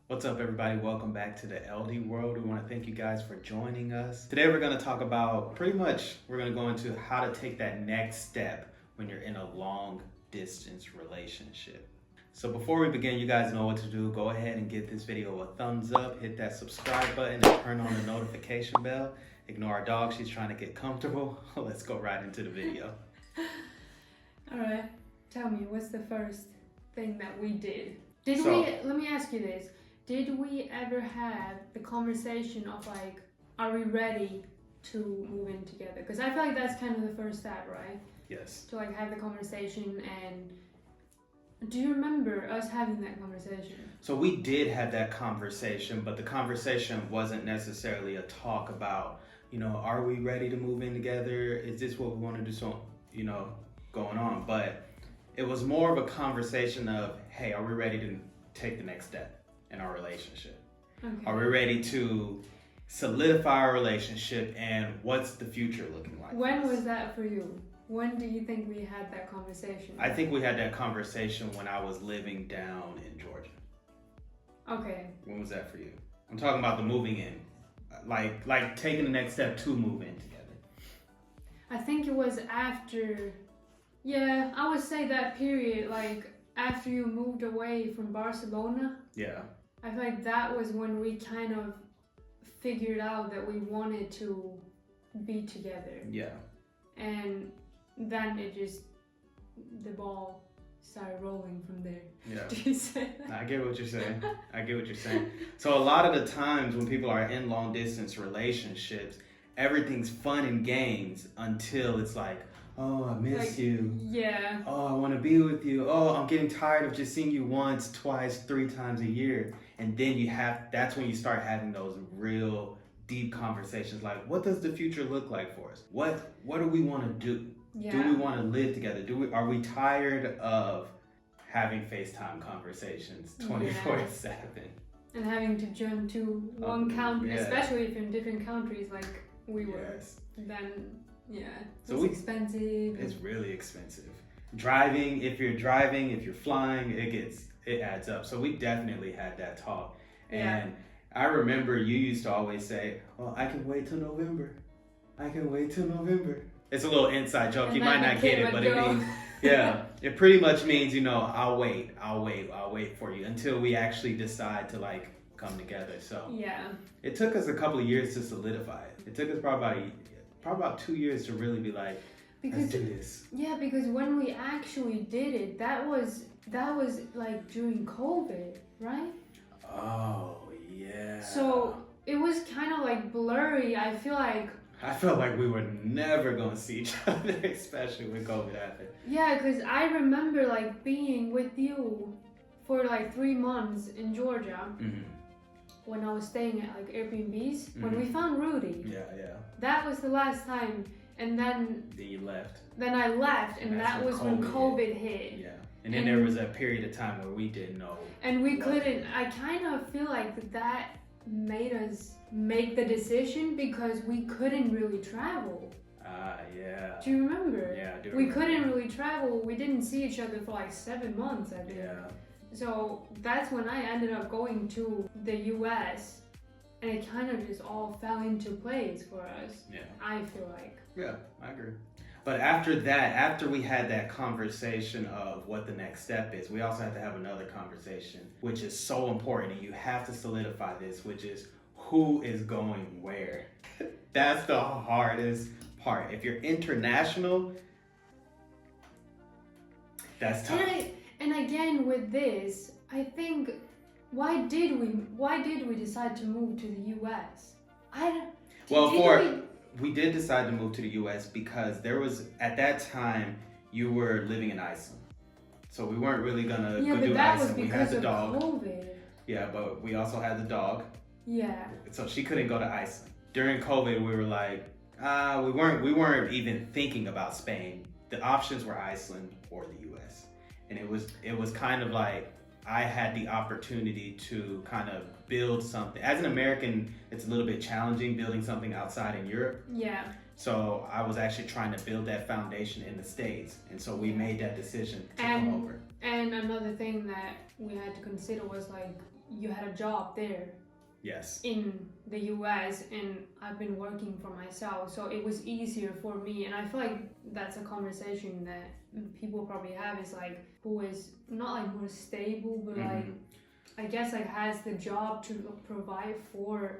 What's up, everybody? Welcome back to the LD World. We want to thank you guys for joining us. Today, we're going to talk about we're going to go into how to take that next step when you're in a long distance relationship. So before we begin, you guys know what to do. Go ahead and give this video a thumbs up, hit that subscribe button, and turn on the notification bell. Ignore our dog, she's trying to get comfortable. Let's go right into the video. All right, tell me, what's the first thing that we did? Let me ask you this. Did we ever have the conversation of like, are we ready to move in together? Because I feel like that's kind of the first step, right? Yes. To like have the conversation. And do you remember us having that conversation? So we did have that conversation, but the conversation wasn't necessarily a talk about, are we ready to move in together? Is this what we want to do? So, going on. But it was more of a conversation of, hey, are we ready to take the next step in our relationship? Okay. Are we ready to solidify our relationship, and what's the future looking like? When was that for you? When do you think we had that conversation? I think we had that conversation when I was living down in Georgia. Okay. When was that for you? I'm talking about the moving in, like taking the next step to move in together. I think it was after, yeah, I would say that period, like after you moved away from Barcelona. Yeah. I feel like that was when we kind of figured out that we wanted to be together. Yeah. And then the ball started rolling from there. Yeah. Do you say that? I get what you're saying. So a lot of the times when people are in long distance relationships, everything's fun and games until it's like, oh, I miss you. Yeah. Oh, I want to be with you. Oh, I'm getting tired of just seeing you once, twice, 3 times a year. And then that's when you start having those real deep conversations like, what does the future look like for us? What do we want to do? Yeah. Do we want to live together? Are we tired of having FaceTime conversations 24/7? And having to jump to one country, especially if you're in different countries like we were. Yes. Then, yeah, So it's expensive. It's really expensive. Driving, if you're flying, it adds up. So we definitely had that talk. Yeah. And I remember you used to always say, "Oh, I can wait till November. I can wait till November." It's a little inside joke. You might not get it, but it means, yeah, it pretty much means, I'll wait for you until we actually decide to like come together. So yeah, it took us a couple of years to solidify it. It took us probably about 2 years to really be like, let's do this. Yeah, because when we actually did it, that was like during COVID, right? Oh yeah. So it was kind of like blurry. I felt like we were never gonna see each other, especially when COVID happened. Yeah, because I remember like being with you for like 3 months in Georgia. Mm-hmm. When I was staying at like Airbnbs. Mm-hmm. When we found Rudy. Yeah. That was the last time. And then you left. Then I left, and that was when COVID hit. Yeah. And then there was a period of time where we didn't know. And we couldn't. I kind of feel like that made us make the decision because we couldn't really travel. Yeah. Do you remember? Yeah, I do. We couldn't really travel. We didn't see each other for like 7 months, I think. Yeah. So that's when I ended up going to the US, and it kind of just all fell into place for us. Yeah. I feel like. Yeah, I agree. But after we had that conversation of what the next step is, we also have to have another conversation, which is so important, and you have to solidify this, which is who is going where. That's the hardest part. If you're international, that's tough. And again with this, I think why did we decide to move to the US? We did decide to move to the US because there was, at that time, you were living in Iceland. So we weren't really gonna go do Iceland. We had the dog. COVID. Yeah, but we also had the dog. Yeah. So she couldn't go to Iceland. During COVID, we were like, we weren't even thinking about Spain. The options were Iceland or the US. And it was kind of like I had the opportunity to kind of build something. As an American, it's a little bit challenging building something outside in Europe. Yeah. So I was actually trying to build that foundation in the States. And so we made that decision to come over. And another thing that we had to consider was like you had a job there Yes. in the US, and I've been working for myself, so it was easier for me. And I feel like that's a conversation that people probably have, is like, who is not like more stable, but like, I guess like has the job to provide for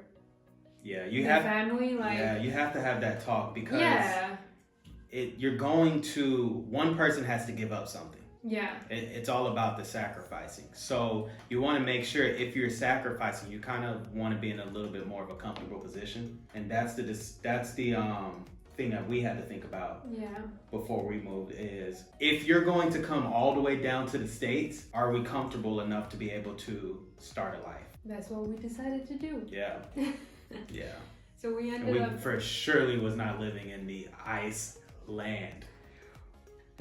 you the have family, like, you have to have that talk, because yeah, you're going to, one person has to give up something. yeah, It's all about the sacrificing. So you want to make sure, if you're sacrificing, you kind of want to be in a little bit more of a comfortable position, and that's the thing that we had to think about yeah, before we moved, is if you're going to come all the way down to the States, are we comfortable enough to be able to start a life? that's what we decided to do. Yeah. Yeah. So we And ended we up, for surely was not living in the ice land.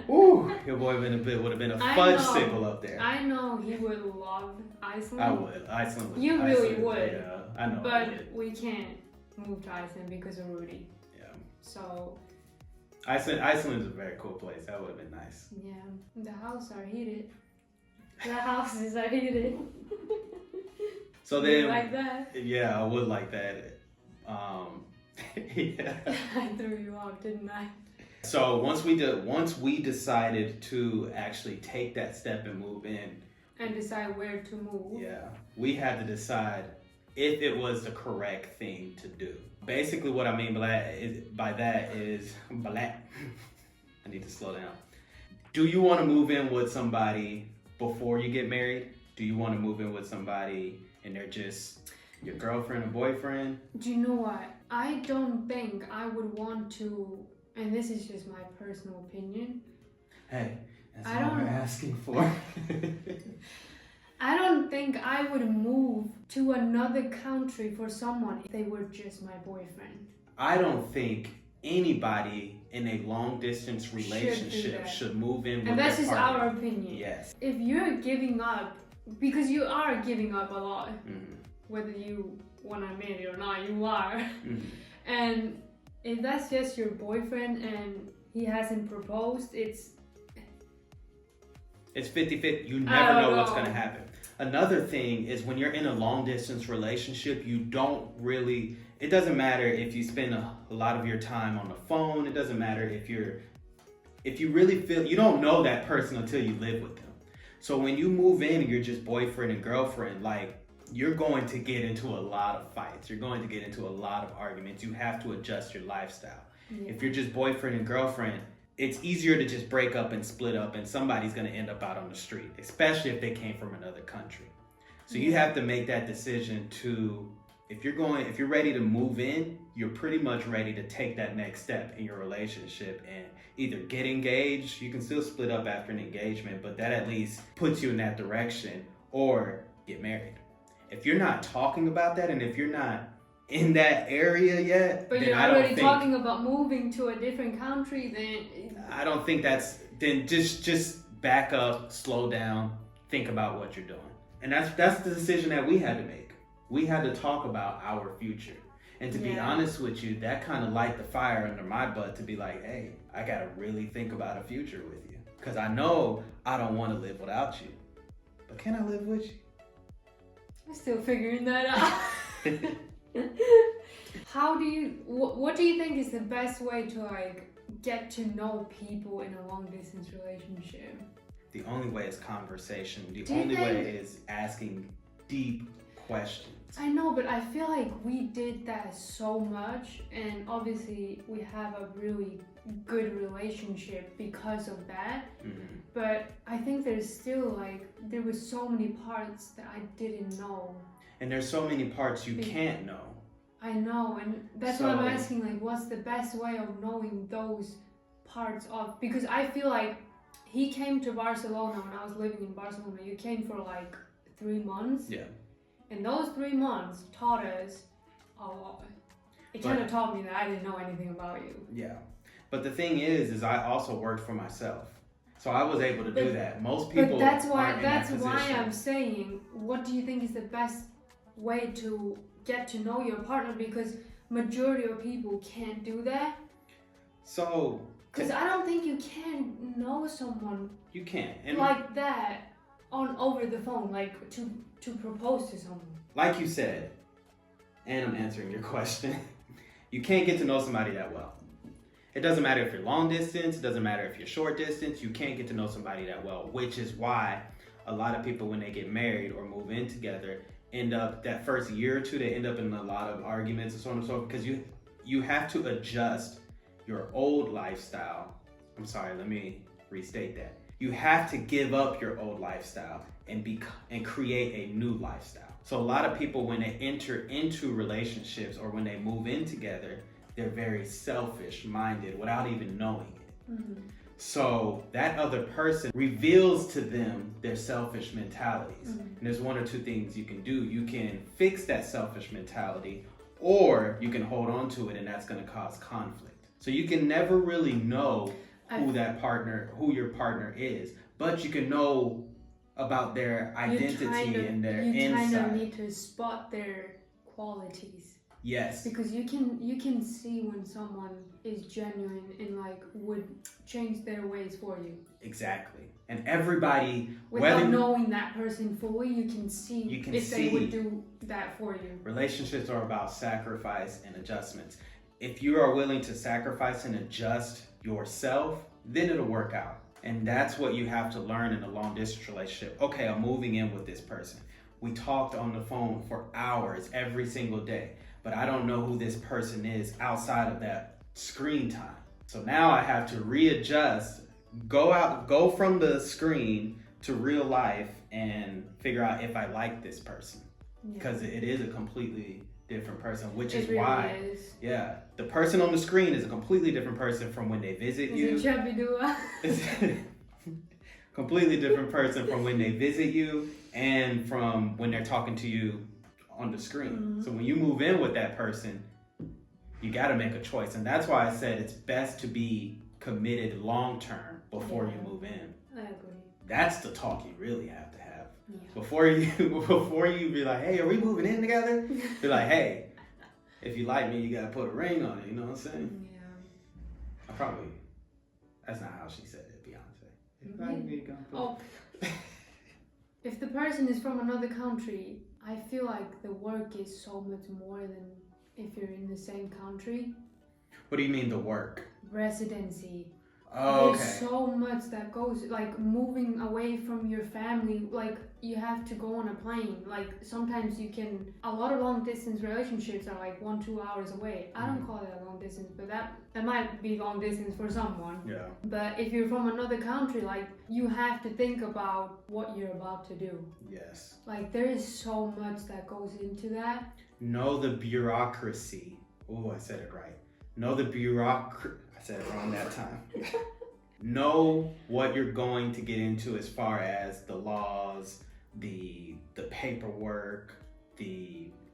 Ooh, your boy would have been a I fudge know. sickle up there. I know he would love Iceland. I would. Iceland would. You really Iceland, would. Yeah, I know. I But would. we can't move to Iceland because of Rudy. Yeah. So, Iceland is a very cool place. That would have been nice. yeah, the houses are heated. The houses are heated. So You then, like that? yeah, I would like that. Yeah. I threw you off, didn't I? So once we decided to actually take that step and move in, And decide where to move. yeah, we had to decide if it was the correct thing to do. Basically, what I mean by that is, I need to slow down. Do you want to move in with somebody before you get married? Do you want to move in with somebody and they're just your girlfriend or boyfriend? Do you know what? I don't think I would want to, and this is just my personal opinion, Hey, that's I all don't- we're asking for. I don't think I would move to another country for someone if they were just my boyfriend. I don't think anybody in a long distance do relationship that. should move in with And that's their just partner. our opinion. Yes. If you're giving up, because you are giving up a lot, Mhm. whether you want to admit it or not, you are. Mhm. And if that's just your boyfriend and he hasn't proposed, it's 50-50. You I never don't know what's know. going to happen. Another thing is, when you're in a long distance relationship, you don't really, it doesn't matter if you spend a lot of your time on the phone. It doesn't matter if you really feel, you don't know that person until you live with them. So when you move in and you're just boyfriend and girlfriend, like, you're going to get into a lot of fights. You're going to get into a lot of arguments. You have to adjust your lifestyle. yeah. If you're just boyfriend and girlfriend, it's easier to just break up and split up, and somebody's going to end up out on the street, especially if they came from another country. So you have to make that decision to, if you're ready to move in, you're pretty much ready to take that next step in your relationship and either get engaged. You can still split up after an engagement, but that at least puts you in that direction, or get married. If you're not talking about that, and if you're not in that area yet, But then you're I don't already think, talking about moving to a different country, then I don't think then just back up, slow down, think about what you're doing. And that's the decision that we had to make. We had to talk about our future. And to be Yeah. honest with you, that kind of light the fire under my butt to be like, hey, I got to really think about a future with you. Because I know I don't want to live without you. But can I live with you? I'm still figuring that out. How do you, what do you think is the best way to like get to know people in a long distance relationship? The only way is conversation. The Do you only way think- is asking deep questions. I know, but I feel like we did that so much, and obviously we have a really good relationship because of that. Mhm. But I think there's still like, there were so many parts that I didn't know. And there's so many parts you can't know. I know, and that's why I'm So- asking, like, what's the best way of knowing those parts of, because I feel like he came to Barcelona when I was living in Barcelona. You came for like 3 months. Yeah. And those 3 months taught us a lot. It But- kind of taught me that I didn't know anything about you. Yeah. But the thing is I also worked for myself. So I was able to do But- that. Most people But that's why aren't in that that's why position. I'm saying, what do you think is the best way to get to know your partner? Because majority of people can't do that. So Because I don't think you can know someone you can't. And like that on over the phone, like to propose to someone. Like you said, and I'm answering your question, you can't get to know somebody that well. It doesn't matter if you're long distance, it doesn't matter if you're short distance, you can't get to know somebody that well, which is why a lot of people, when they get married or move in together, end up that first year or two, they end up in a lot of arguments and so on and so forth, because you have to adjust your old lifestyle. I'm sorry, let me restate that. You have to give up your old lifestyle and create a new lifestyle. So a lot of people, when they enter into relationships or when they move in together, they're very selfish minded without even knowing it. Mm-hmm. So that other person reveals to them their selfish mentalities. Mm-hmm. And there's one or two things you can do. You can fix that selfish mentality, or you can hold on to it, and that's going to cause conflict. So you can never really know who your partner is, but you can know about their identity and their insight. You kind of need to spot their qualities. Yes. Because you can see when someone is genuine and like would change their ways for you. Exactly. And everybody, without knowing that person fully, you can see if they would do that for you. Relationships are about sacrifice and adjustments. If you are willing to sacrifice and adjust yourself, then it'll work out. And that's what you have to learn in a long distance relationship. Okay, I'm moving in with this person. We talked on the phone for hours every single day, but I don't know who this person is outside of that screen time. So now I have to readjust, go from the screen to real life and figure out if I like this person. Because it is a completely different person, which is really why, is. The person on the screen is a completely different person from when they visit you. Is it Chubby Dua? Completely different person from when they visit you and from when they're talking to you on the screen. Mm-hmm. So when you move in with that person, you got to make a choice. And that's why I said it's best to be committed long term before you move in. I agree. That's the talk you really have to have. Yeah. Before you be like, hey, are we moving in together? Be like, hey, if you like me, you got to put a ring on it. You know what I'm saying? Yeah. That's not how she said it, Beyonce. If you like me, you got to put If the person is from another country, I feel like the work is so much more than if you're in the same country. What do you mean the work? Residency. Oh, okay. There's so much that goes, like moving away from your family, like you have to go on a plane. Like sometimes a lot of long distance relationships are like 1-2 hours away. I don't call that long distance, but that might be long distance for someone. Yeah. But if you're from another country, like you have to think about what you're about to do. Yes. Like there is so much that goes into that. Know the bureaucracy. Oh, I said it right. Know the bureaucracy. I said it wrong that time. Know what you're going to get into as far as the laws, the paperwork,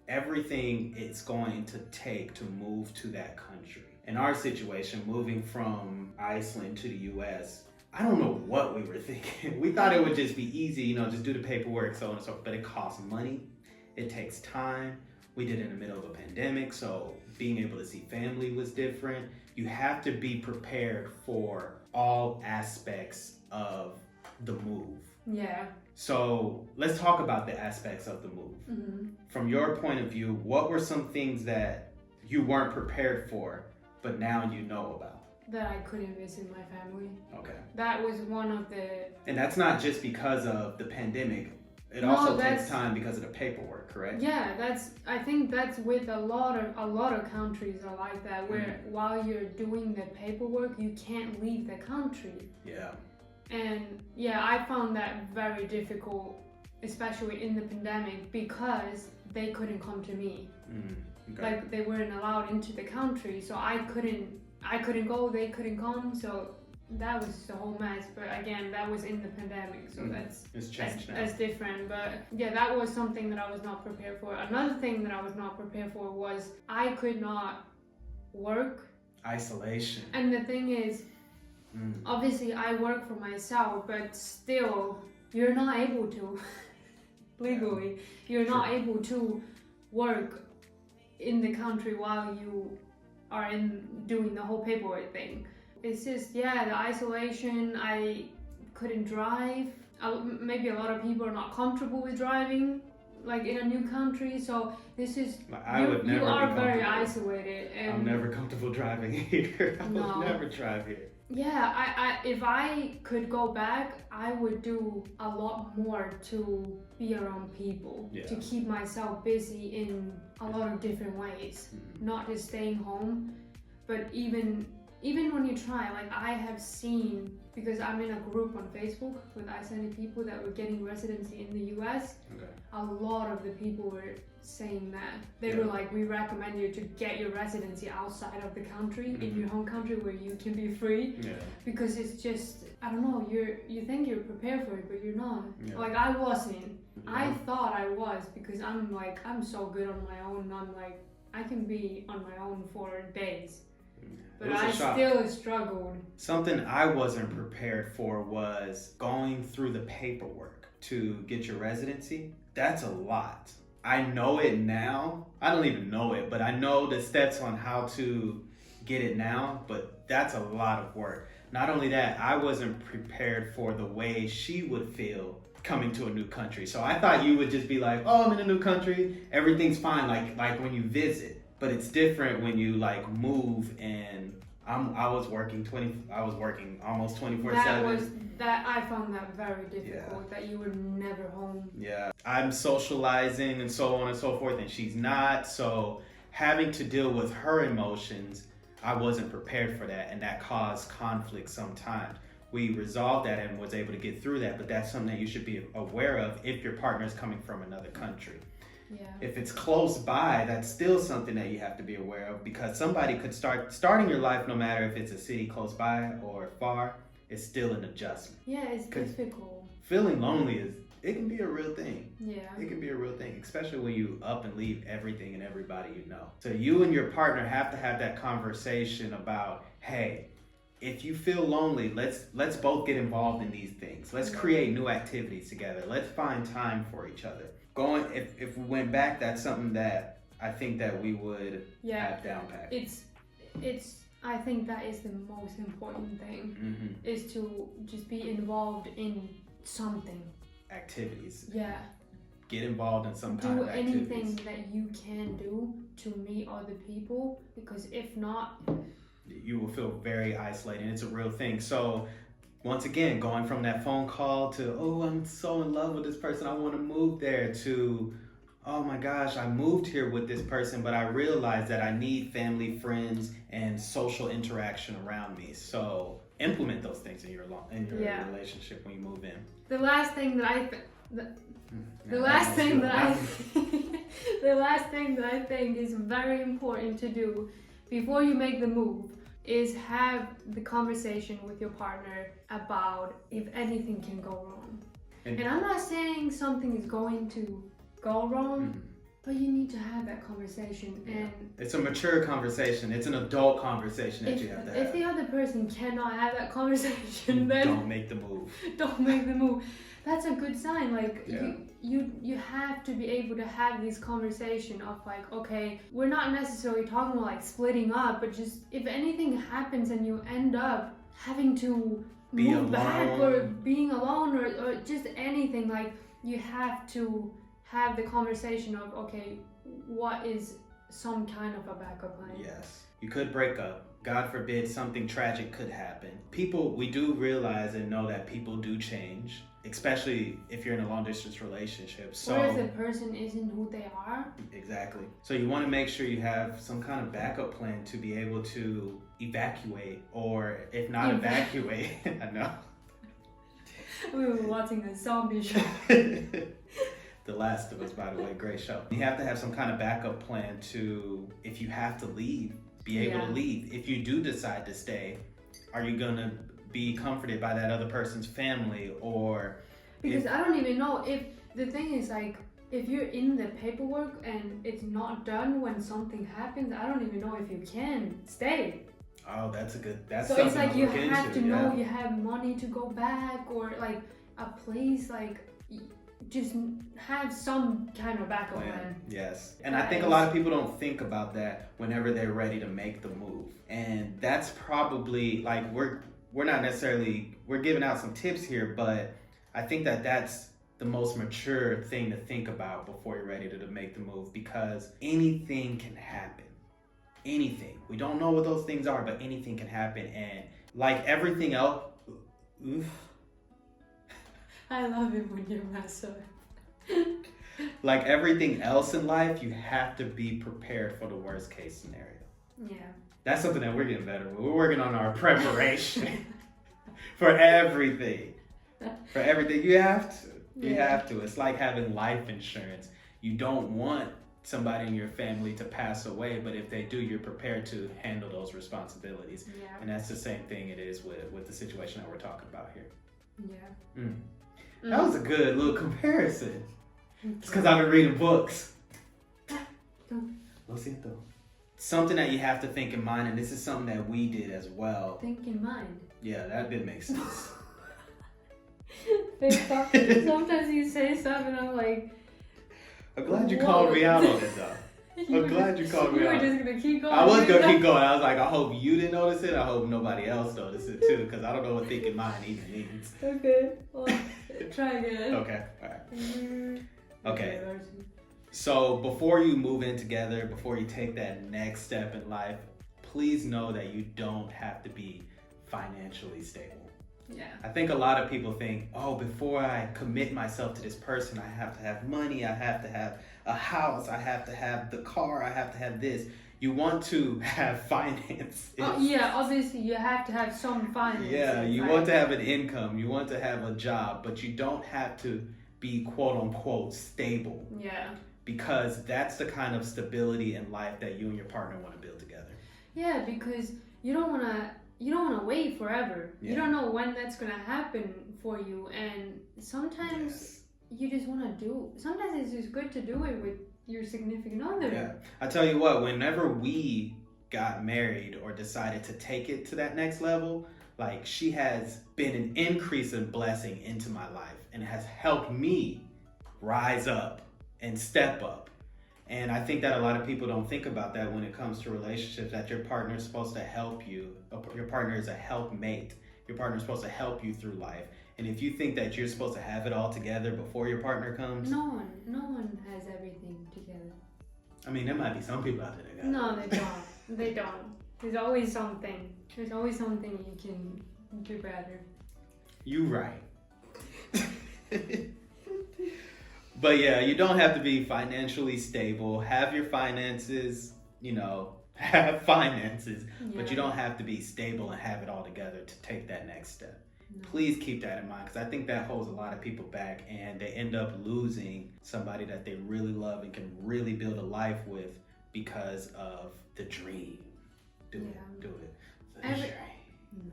everything it's going to take to move to that country. In our situation, moving from Iceland to the US, I don't know what we were thinking. We thought it would just be easy, just do the paperwork, so on and so forth, but it costs money. It takes time. We did it in the middle of a pandemic, so being able to see family was different. You have to be prepared for all aspects of the move. Yeah. So let's talk about the aspects of the move. Mm-hmm. From your point of view, what were some things that you weren't prepared for, but now you know about? That I couldn't visit my family. Okay. That was one of the... And that's not just because of the pandemic. It also takes time because of the paperwork, correct? Yeah, I think that's with a lot of countries are like that, where while you're doing the paperwork, you can't leave the country. Yeah. And I found that very difficult, especially in the pandemic, because they couldn't come to me. Okay. Like they weren't allowed into the country, so I couldn't go, they couldn't come, so that was the whole mess. But again, that was in the pandemic, so it's changed now. That's different. But that was something that I was not prepared for. Another thing that I was not prepared for was I could not work. Isolation. And the thing is, obviously I work for myself, but still you're not able to legally you're not able to work in the country while you are doing the whole paperwork thing. It's just, the isolation. I couldn't drive. maybe a lot of people are not comfortable with driving, like in a new country. So this is you are very isolated. And I'm never comfortable driving here. I will never drive here. Yeah, I if I could go back, I would do a lot more to be around people, to keep myself busy in a lot of different ways, not just staying home, but even when you try, like I have seen, because I'm in a group on Facebook with Icelandic people that were getting residency in the US, a lot of the people were saying that. They were like, we recommend you to get your residency outside of the country, in your home country where you can be free, because it's just, I don't know, you think you're prepared for it, but you're not. Like I wasn't. I thought I was, because I'm so good on my own. I'm like, I can be on my own for days. But I still struggled. Something I wasn't prepared for was going through the paperwork to get your residency. That's a lot. I know it now. I don't even know it, but I know the steps on how to get it now, but that's a lot of work. Not only that, I wasn't prepared for the way she would feel coming to a new country. So I thought you would just be like, oh, I'm in a new country, everything's fine, like when you visit. But it's different when you like move, and I was working almost 24/7. I found that very difficult, that you were never home. Yeah, I'm socializing and so on and so forth, and she's not. So having to deal with her emotions, I wasn't prepared for that, and that caused conflict sometimes. We resolved that and was able to get through that, but that's something that you should be aware of if your partner is coming from another country. Yeah. If it's close by, that's still something that you have to be aware of, because somebody could starting your life, no matter if it's a city close by or far, it's still an adjustment. Yeah, it's difficult. Feeling lonely it can be a real thing. Yeah. It can be a real thing, especially when you up and leave everything and everybody you know. So you and your partner have to have that conversation about, hey, if you feel lonely, let's both get involved in these things. Let's create new activities together. Let's find time for each other. If we went back, that's something that I think that we would have down pat. I think that is the most important thing, is to just be involved in something. Activities. Yeah. Get involved in some kind of activities. Do anything that you can do to meet other people, because if not, you will feel very isolated. It's a real thing. So once again, going from that phone call to, oh, I'm so in love with this person, I want to move there, to, oh my gosh, I moved here with this person, but I realized that I need family, friends, and social interaction around me. So implement those things in your relationship when you move in. The last thing that I think is very important to do before you make the move is have the conversation with your partner about if anything can go wrong. And I'm not saying something is going to go wrong, but you need to have that conversation. And it's a mature conversation. It's an adult conversation that you have to have. If the other person cannot have that conversation, then don't make the move. Don't make the move. That's a good sign. Like you have to be able to have this conversation of like, okay, we're not necessarily talking about like splitting up, but just if anything happens and you end up having to move back or being alone or just anything, like you have to have the conversation of, okay, what is some kind of a backup plan? Yes. You could break up. God forbid something tragic could happen. We do realize and know that people do change, especially if you're in a long distance relationship. So, or if the person isn't who they are. Exactly. So you want to make sure you have some kind of backup plan to be able to evacuate, or if not evacuate, I know. We were watching a zombie show. The Last of Us, by the way, great show. You have to have some kind of backup plan to, if you have to leave, be able to leave. If you do decide to stay, are you going to be comforted by that other person's family? Or because I don't even know if the thing is, like, if you're in the paperwork and it's not done when something happens, I don't even know if you can stay. Oh, that's so it's like you have to know you have money to go back, or like a place, like just have some kind of backup plan. Yes. And I think a lot of people don't think about that whenever they're ready to make the move. And that's probably like, we're not necessarily, we're giving out some tips here, but I think that that's the most mature thing to think about before you're ready to make the move, because anything can happen. Anything. We don't know what those things are, but anything can happen. And like everything else, oof. I love it when you mess up. Like everything else in life, you have to be prepared for the worst case scenario. Yeah. That's something that we're getting better with. We're working on our preparation for everything. For everything. You have to. You have to. It's like having life insurance. You don't want somebody in your family to pass away, but if they do, you're prepared to handle those responsibilities. Yeah. And that's the same thing it is with the situation that we're talking about here. Yeah. That was a good little comparison. It's because I've been reading books. Lo siento. Something that you have to think in mind, and this is something that we did as well. Think in mind. Yeah, that did make sense. Sometimes you say stuff and I'm like, I'm glad you called me out on it though. I'm glad you called me out. You were just going to keep going. I was going to keep going. I was like, I hope you didn't notice it. I hope nobody else noticed it too, because I don't know what thinking mind even means. Okay. Well, try again. Okay. All right. Okay. So before you move in together, before you take that next step in life, please know that you don't have to be financially stable. Yeah. I think a lot of people think, oh, before I commit myself to this person, I have to have money, I have to have a house, I have to have the car, I have to have this. You want to have finances. Oh, yeah, obviously you have to have some finance. Yeah, you want to have an income, you want to have a job, but you don't have to be quote unquote stable. Yeah. Because that's the kind of stability in life that you and your partner want to build together. Yeah, because you don't want to wait forever. Yeah. You don't know when that's going to happen for you, and sometimes you just want to do. Sometimes it's just good to do it with your significant other. Yeah. I tell you what, whenever we got married or decided to take it to that next level, like, she has been an increase in blessing into my life and has helped me rise up and step up. And I think that a lot of people don't think about that when it comes to relationships, that your partner is supposed to help you. Your partner is a helpmate. Your partner is supposed to help you through life. And if you think that you're supposed to have it all together before your partner comes... No one has everything together. I mean, there might be some people out there that got No, they don't. They don't. There's always something. There's always something you can do better. You right. But yeah, you don't have to be financially stable. Have your finances, have finances, but you don't have to be stable and have it all together to take that next step. No. Please keep that in mind, because I think that holds a lot of people back, and they end up losing somebody that they really love and can really build a life with because of the dream. Do it. The dream. No.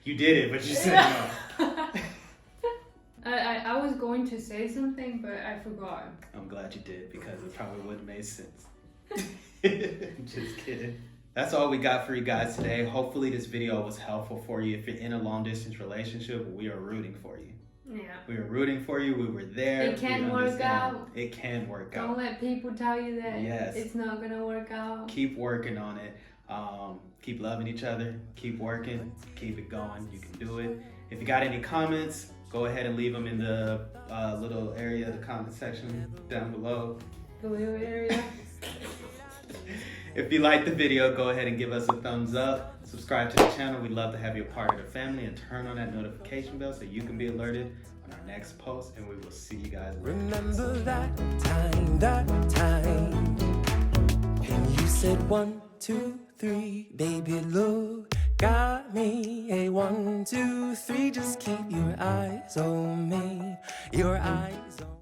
You did it, but you said no. I was going to say something, but I forgot. I'm glad you did, because it probably wouldn't have made sense. Just kidding. That's all we got for you guys today. Hopefully this video was helpful for you. If you're in a long distance relationship, we are rooting for you. Yeah. We were rooting for you. We were there. It can work out. It can work out. Don't let people tell you that yes. It's not going to work out. Keep working on it. Keep loving each other. Keep working. Keep it going. You can do it. If you got any comments, go ahead and leave them in the little area, the comment section down below. The little area. If you liked the video, go ahead and give us a thumbs up. Subscribe to the channel. We'd love to have you a part of the family, and turn on that notification bell so you can be alerted on our next post, and we will see you guys later. Remember that time, and you said 1, 2, 3, baby, look at me. Hey, 1, 2, 3, just keep your eyes on me, your eyes on